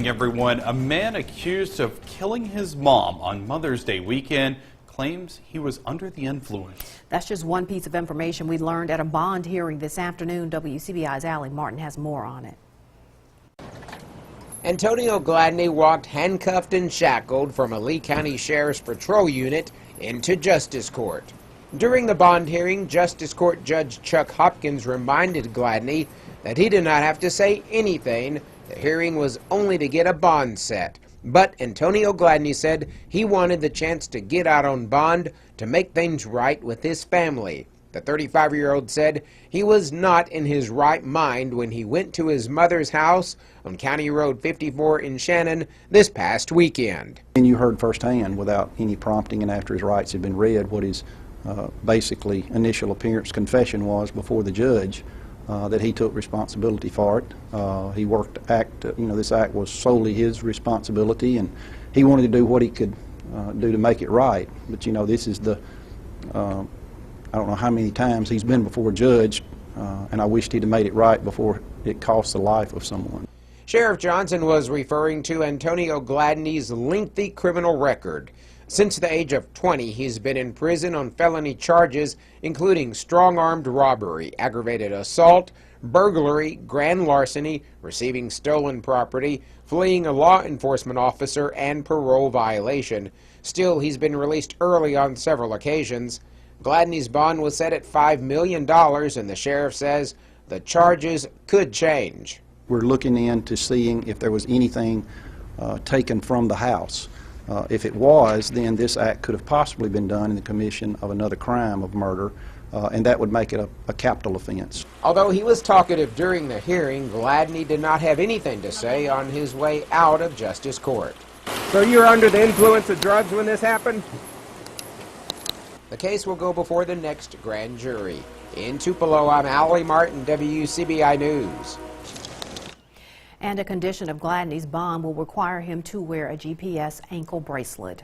Everyone, a man accused of killing his mom on Mother's Day weekend claims he was under the influence. That's just one piece of information we learned at a bond hearing this afternoon. WCBI's Allie Martin has more on it. Antonio Gladney walked handcuffed and shackled from a Lee County Sheriff's Patrol unit into Justice Court. During the bond hearing, Justice Court Judge Chuck Hopkins reminded Gladney that he did not have to say anything. The hearing was only to get a bond set. But Antonio Gladney said he wanted the chance to get out on bond to make things right with his family. The 35-year-old said he was not in his right mind when he went to his mother's house on County Road 54 in Shannon this past weekend. And you heard firsthand, without any prompting and after his rights had been read, what his basically initial appearance confession was before the judge, that he took responsibility for it. He worked this act was solely his responsibility, and he wanted to do what he could do to make it right. But this is the I don't know how many times he's been before a judge, and I wished he'd have made it right before it cost the life of someone. Sheriff Johnson was referring to Antonio Gladney's lengthy criminal record. Since the age of 20, he's been in prison on felony charges, including strong-armed robbery, aggravated assault, burglary, grand larceny, receiving stolen property, fleeing a law enforcement officer, and parole violation. Still, he's been released early on several occasions. Gladney's bond was set at $5 million, and the sheriff says the charges could change. We're looking into seeing if there was anything taken from the house. If it was, then this act could have possibly been done in the commission of another crime of murder, and that would make it a capital offense. Although he was talkative during the hearing, Gladney did not have anything to say on his way out of Justice Court. So you were under the influence of drugs when this happened? The case will go before the next grand jury. In Tupelo, I'm Allie Martin, WCBI News. And a condition of Gladney's bond will require him to wear a GPS ankle bracelet.